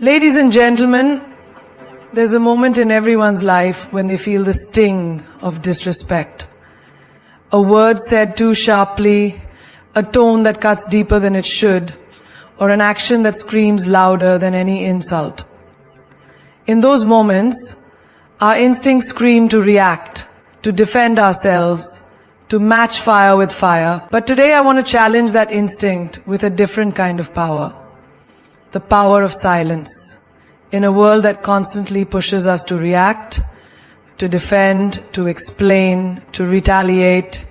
Ladies and gentlemen, there's a moment in everyone's life when they feel the sting of disrespect. A word said too sharply, a tone that cuts deeper than it should, or an action that screams louder than any insult. In those moments, our instincts scream to react, to defend ourselves, to match fire with fire. But today I want to challenge that instinct with a different kind of power. The power of silence. In a world that constantly pushes us to react, to defend, to explain, to retaliate,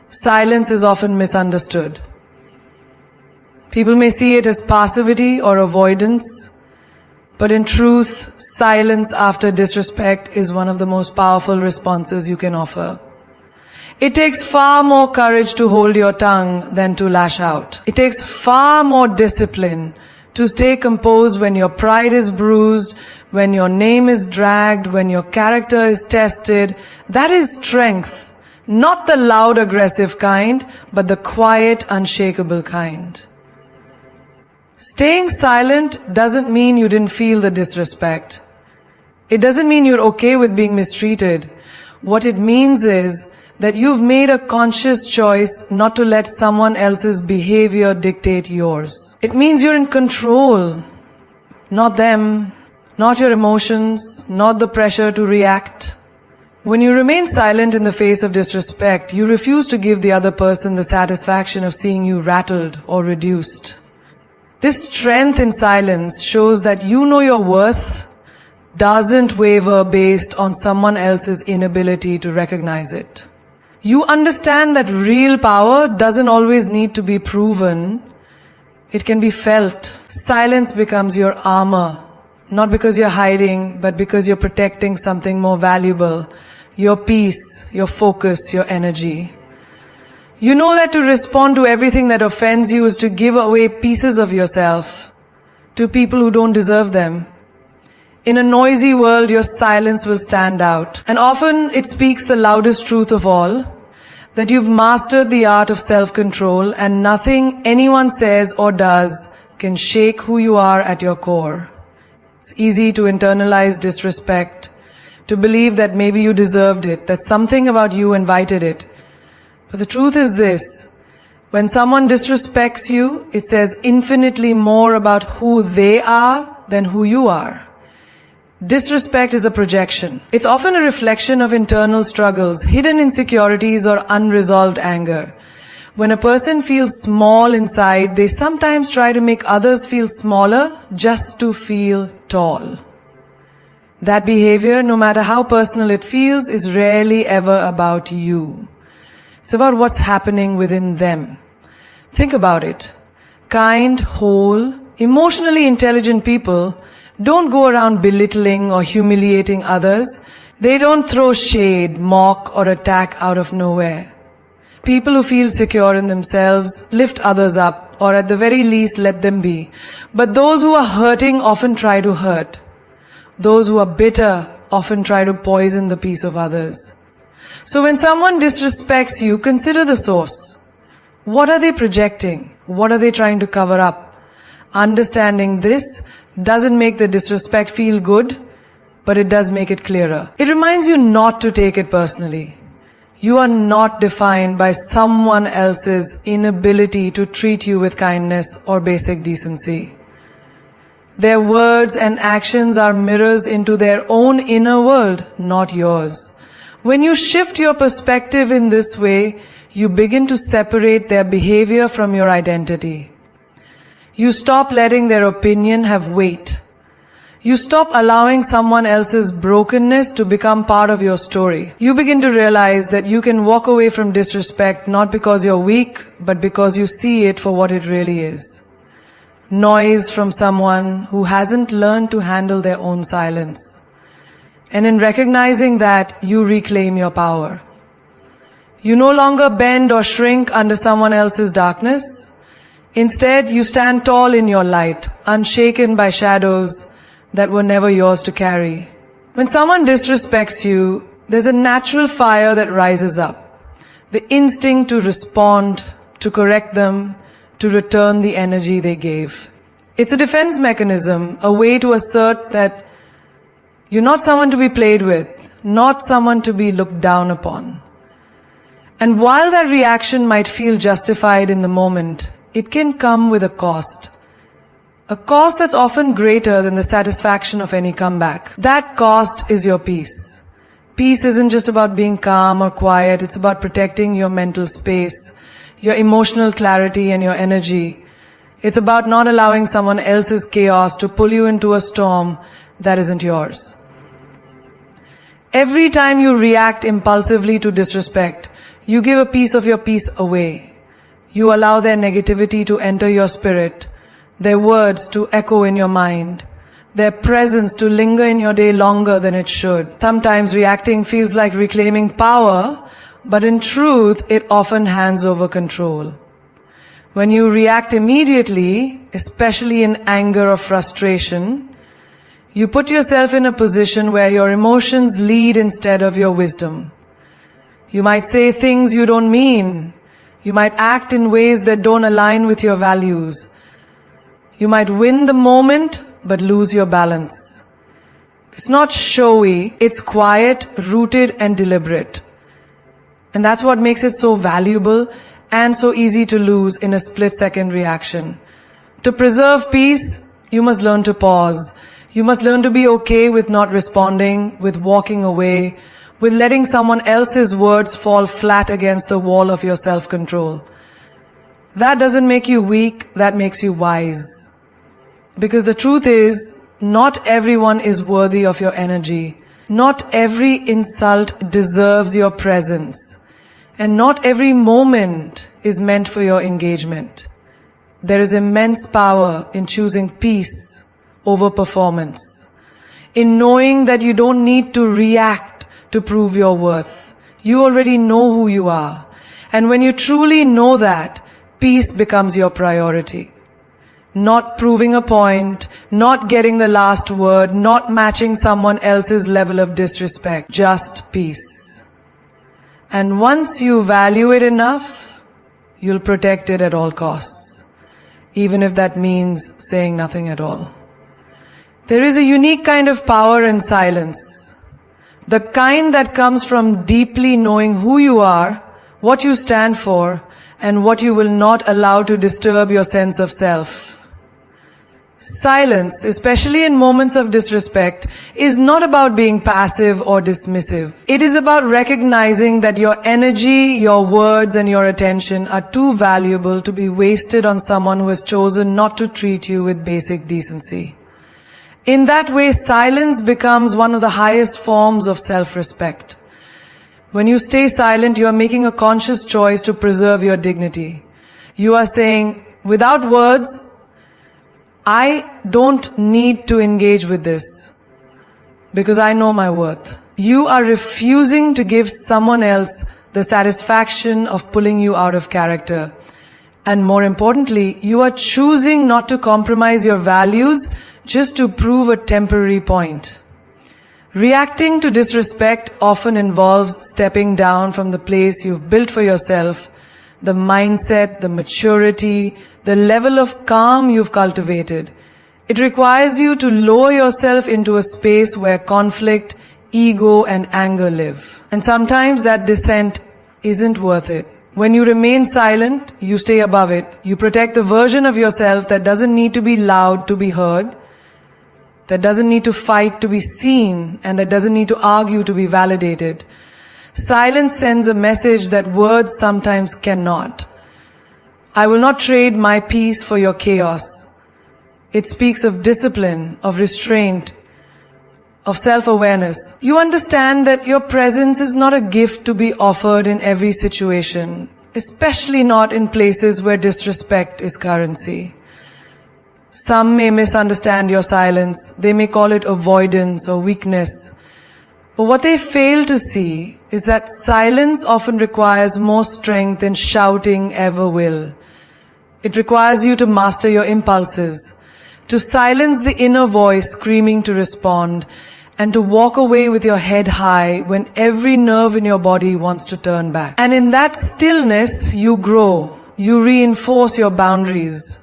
silence is often misunderstood. People may see it as passivity or avoidance, but in truth, silence after disrespect is one of the most powerful responses you can offer. It takes far more courage to hold your tongue than to lash out. It takes far more discipline to stay composed when your pride is bruised, when your name is dragged, when your character is tested. That is strength, not the loud, aggressive kind, but the quiet, unshakable kind. Staying silent doesn't mean you didn't feel the disrespect. It doesn't mean you're okay with being mistreated. What it means is that you've made a conscious choice not to let someone else's behavior dictate yours. It means you're in control, not them, not your emotions, not the pressure to react. When you remain silent in the face of disrespect, you refuse to give the other person the satisfaction of seeing you rattled or reduced. This strength in silence shows that you know your worth doesn't waver based on someone else's inability to recognize it. You understand that real power doesn't always need to be proven. It can be felt. Silence becomes your armor, not because you're hiding, but because you're protecting something more valuable. Your peace, your focus, your energy. You know that to respond to everything that offends you is to give away pieces of yourself to people who don't deserve them. In a noisy world, your silence will stand out. And often it speaks the loudest truth of all, that you've mastered the art of self-control and nothing anyone says or does can shake who you are at your core. It's easy to internalize disrespect, to believe that maybe you deserved it, that something about you invited it. But the truth is this, when someone disrespects you, it says infinitely more about who they are than who you are. Disrespect is a projection. It's often a reflection of internal struggles, hidden insecurities, or unresolved anger. When a person feels small inside, they sometimes try to make others feel smaller just to feel tall. That behavior, no matter how personal it feels, is rarely ever about you. It's about what's happening within them. Think about it. Kind, whole, emotionally intelligent people don't go around belittling or humiliating others. They don't throw shade, mock, or attack out of nowhere. People who feel secure in themselves lift others up, or at the very least let them be. But those who are hurting often try to hurt. Those who are bitter often try to poison the peace of others. So when someone disrespects you, consider the source. What are they projecting? What are they trying to cover up? Understanding this doesn't make the disrespect feel good, but it does make it clearer. It reminds you not to take it personally. You are not defined by someone else's inability to treat you with kindness or basic decency. Their words and actions are mirrors into their own inner world, not yours. When you shift your perspective in this way, you begin to separate their behavior from your identity. You stop letting their opinion have weight. You stop allowing someone else's brokenness to become part of your story. You begin to realize that you can walk away from disrespect not because you're weak, but because you see it for what it really is. Noise from someone who hasn't learned to handle their own silence. And in recognizing that, you reclaim your power. You no longer bend or shrink under someone else's darkness. Instead, you stand tall in your light, unshaken by shadows that were never yours to carry. When someone disrespects you, there's a natural fire that rises up. The instinct to respond, to correct them, to return the energy they gave. It's a defense mechanism, a way to assert that you're not someone to be played with, not someone to be looked down upon. And while that reaction might feel justified in the moment, it can come with a cost. A cost that's often greater than the satisfaction of any comeback. That cost is your peace. Peace isn't just about being calm or quiet, it's about protecting your mental space, your emotional clarity and your energy. It's about not allowing someone else's chaos to pull you into a storm that isn't yours. Every time you react impulsively to disrespect, you give a piece of your peace away. You allow their negativity to enter your spirit, their words to echo in your mind, their presence to linger in your day longer than it should. Sometimes reacting feels like reclaiming power, but in truth, it often hands over control. When you react immediately, especially in anger or frustration, you put yourself in a position where your emotions lead instead of your wisdom. You might say things you don't mean. You might act in ways that don't align with your values. You might win the moment, but lose your balance. It's not showy, it's quiet, rooted, and deliberate. And that's what makes it so valuable and so easy to lose in a split-second reaction. To preserve peace, you must learn to pause. You must learn to be okay with not responding, with walking away, with letting someone else's words fall flat against the wall of your self-control. That doesn't make you weak, that makes you wise. Because the truth is, not everyone is worthy of your energy. Not every insult deserves your presence. And not every moment is meant for your engagement. There is immense power in choosing peace over performance. In knowing that you don't need to react to prove your worth. You already know who you are. And when you truly know that, peace becomes your priority. Not proving a point, not getting the last word, not matching someone else's level of disrespect, just peace. And once you value it enough, you'll protect it at all costs, even if that means saying nothing at all. There is a unique kind of power in silence, the kind that comes from deeply knowing who you are, what you stand for, and what you will not allow to disturb your sense of self. Silence, especially in moments of disrespect, is not about being passive or dismissive. It is about recognizing that your energy, your words, and your attention are too valuable to be wasted on someone who has chosen not to treat you with basic decency. In that way, silence becomes one of the highest forms of self-respect. When you stay silent, you are making a conscious choice to preserve your dignity. You are saying, without words, I don't need to engage with this because I know my worth. You are refusing to give someone else the satisfaction of pulling you out of character. And more importantly, you are choosing not to compromise your values just to prove a temporary point. Reacting to disrespect often involves stepping down from the place you've built for yourself, the mindset, the maturity, the level of calm you've cultivated. It requires you to lower yourself into a space where conflict, ego, and anger live. And sometimes that descent isn't worth it. When you remain silent, you stay above it. You protect the version of yourself that doesn't need to be loud to be heard, that doesn't need to fight to be seen, and that doesn't need to argue to be validated. Silence sends a message that words sometimes cannot. I will not trade my peace for your chaos. It speaks of discipline, of restraint, of self-awareness. You understand that your presence is not a gift to be offered in every situation, especially not in places where disrespect is currency. Some may misunderstand your silence. They may call it avoidance or weakness. But what they fail to see is that silence often requires more strength than shouting ever will. It requires you to master your impulses, to silence the inner voice screaming to respond, and to walk away with your head high when every nerve in your body wants to turn back. And in that stillness, you grow. You reinforce your boundaries.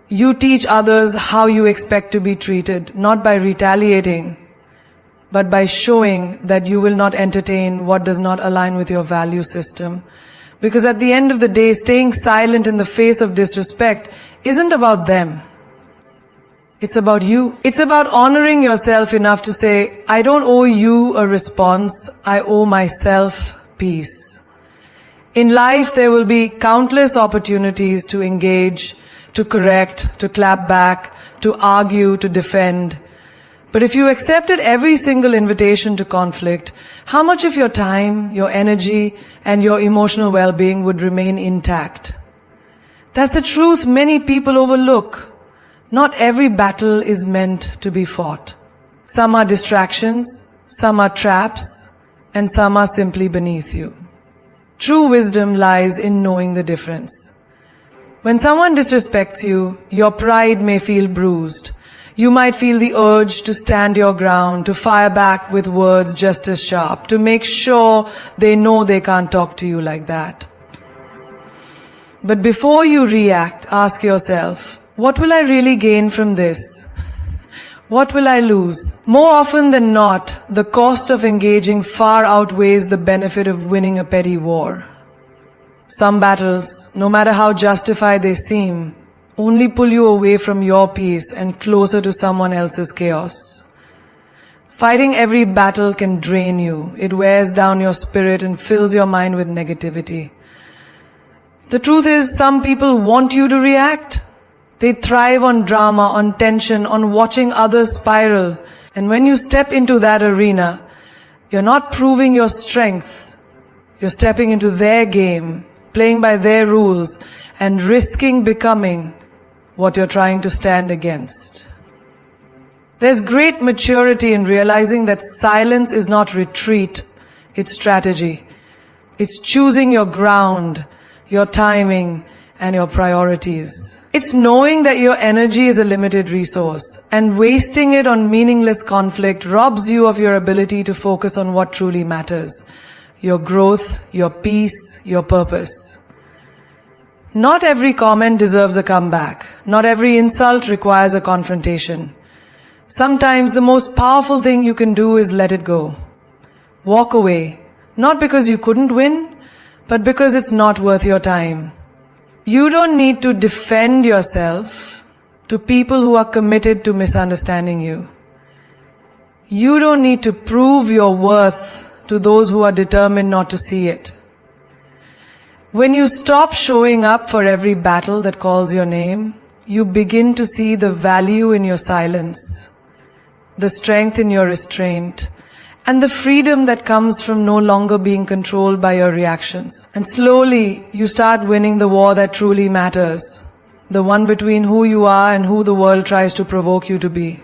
You teach others how you expect to be treated, not by retaliating, but by showing that you will not entertain what does not align with your value system. Because at the end of the day, staying silent in the face of disrespect isn't about them. It's about you. It's about honoring yourself enough to say, I don't owe you a response, I owe myself peace. In life, there will be countless opportunities to engage, to correct, to clap back, to argue, to defend. But if you accepted every single invitation to conflict, how much of your time, your energy, and your emotional well-being would remain intact? That's the truth many people overlook. Not every battle is meant to be fought. Some are distractions, some are traps, and some are simply beneath you. True wisdom lies in knowing the difference. When someone disrespects you, your pride may feel bruised. You might feel the urge to stand your ground, to fire back with words just as sharp, to make sure they know they can't talk to you like that. But before you react, ask yourself, what will I really gain from this? What will I lose? More often than not, the cost of engaging far outweighs the benefit of winning a petty war. Some battles, no matter how justified they seem, only pull you away from your peace and closer to someone else's chaos. Fighting every battle can drain you. It wears down your spirit and fills your mind with negativity. The truth is, some people want you to react. They thrive on drama, on tension, on watching others spiral. And when you step into that arena, you're not proving your strength. You're stepping into their game, playing by their rules, and risking becoming what you're trying to stand against. There's great maturity in realizing that silence is not retreat, it's strategy. It's choosing your ground, your timing, and your priorities. It's knowing that your energy is a limited resource, and wasting it on meaningless conflict robs you of your ability to focus on what truly matters: your growth, your peace, your purpose. Not every comment deserves a comeback. Not every insult requires a confrontation. Sometimes the most powerful thing you can do is let it go. Walk away, not because you couldn't win, but because it's not worth your time. You don't need to defend yourself to people who are committed to misunderstanding you. You don't need to prove your worth to those who are determined not to see it. When you stop showing up for every battle that calls your name, you begin to see the value in your silence, the strength in your restraint, and the freedom that comes from no longer being controlled by your reactions. And slowly, you start winning the war that truly matters, the one between who you are and who the world tries to provoke you to be.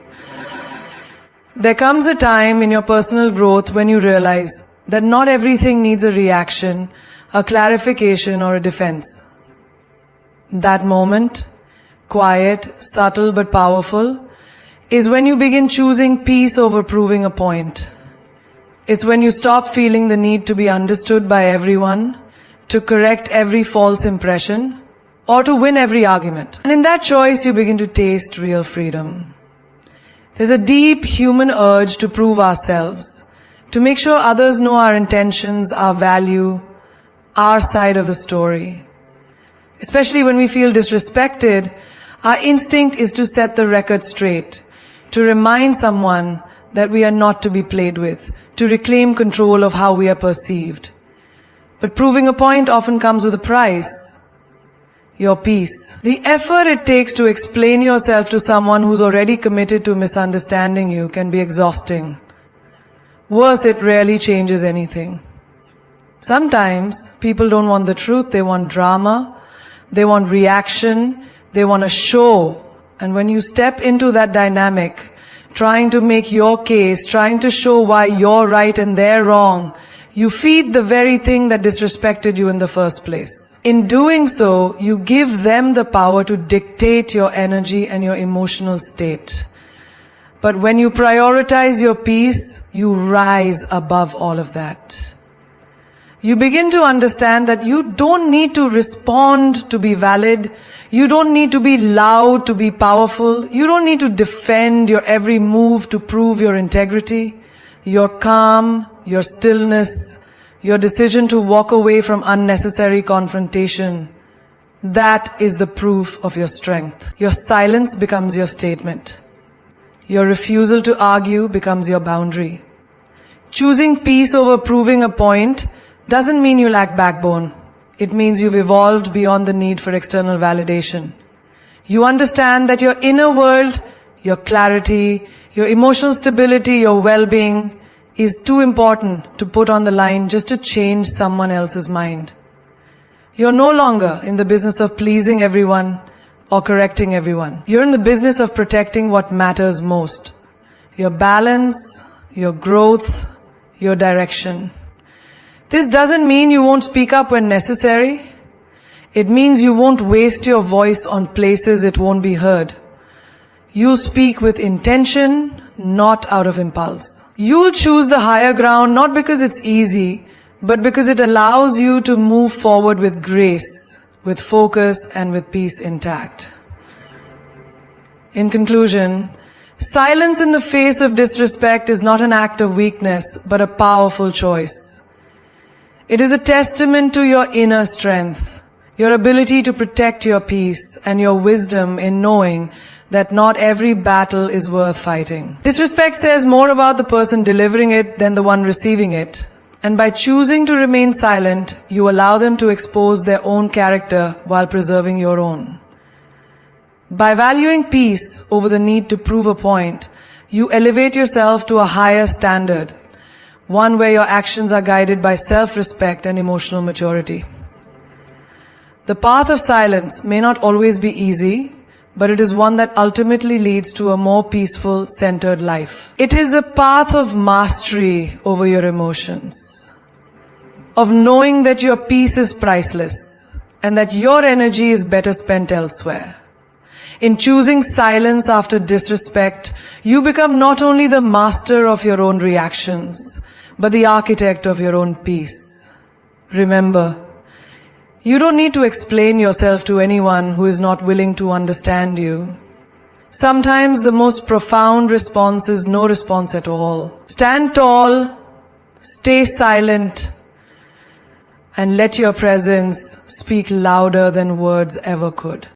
There comes a time in your personal growth when you realize that not everything needs a reaction, a clarification, or a defense. That moment, quiet, subtle but powerful, is when you begin choosing peace over proving a point. It's when you stop feeling the need to be understood by everyone, to correct every false impression, or to win every argument. And in that choice, you begin to taste real freedom. There's a deep human urge to prove ourselves, to make sure others know our intentions, our value, our side of the story. Especially when we feel disrespected, our instinct is to set the record straight, to remind someone that we are not to be played with, to reclaim control of how we are perceived. But proving a point often comes with a price: your peace. The effort it takes to explain yourself to someone who's already committed to misunderstanding you can be exhausting. Worse, it rarely changes anything. Sometimes people don't want the truth, they want drama, they want reaction, they want a show. And when you step into that dynamic, trying to make your case, trying to show why you're right and they're wrong, you feed the very thing that disrespected you in the first place. In doing so, you give them the power to dictate your energy and your emotional state. But when you prioritize your peace, you rise above all of that. You begin to understand that you don't need to respond to be valid. You don't need to be loud to be powerful. You don't need to defend your every move to prove your integrity. Your calm, your stillness, your decision to walk away from unnecessary confrontation, that is the proof of your strength. Your silence becomes your statement. Your refusal to argue becomes your boundary. Choosing peace over proving a point doesn't mean you lack backbone. It means you've evolved beyond the need for external validation. You understand that your inner world, your clarity, your emotional stability, your well-being is too important to put on the line just to change someone else's mind. You're no longer in the business of pleasing everyone or correcting everyone. You're in the business of protecting what matters most. Your balance, your growth, your direction. This doesn't mean you won't speak up when necessary. It means you won't waste your voice on places it won't be heard. You'll speak with intention, not out of impulse. You'll choose the higher ground not because it's easy, but because it allows you to move forward with grace, with focus, and with peace intact. In conclusion, silence in the face of disrespect is not an act of weakness, but a powerful choice. It is a testament to your inner strength, your ability to protect your peace, and your wisdom in knowing that not every battle is worth fighting. Disrespect says more about the person delivering it than the one receiving it. And by choosing to remain silent, you allow them to expose their own character while preserving your own. By valuing peace over the need to prove a point, you elevate yourself to a higher standard, one where your actions are guided by self-respect and emotional maturity. The path of silence may not always be easy, but it is one that ultimately leads to a more peaceful, centered life. It is a path of mastery over your emotions, of knowing that your peace is priceless and that your energy is better spent elsewhere. In choosing silence after disrespect, you become not only the master of your own reactions, but the architect of your own peace. Remember, you don't need to explain yourself to anyone who is not willing to understand you. Sometimes the most profound response is no response at all. Stand tall, stay silent, and let your presence speak louder than words ever could.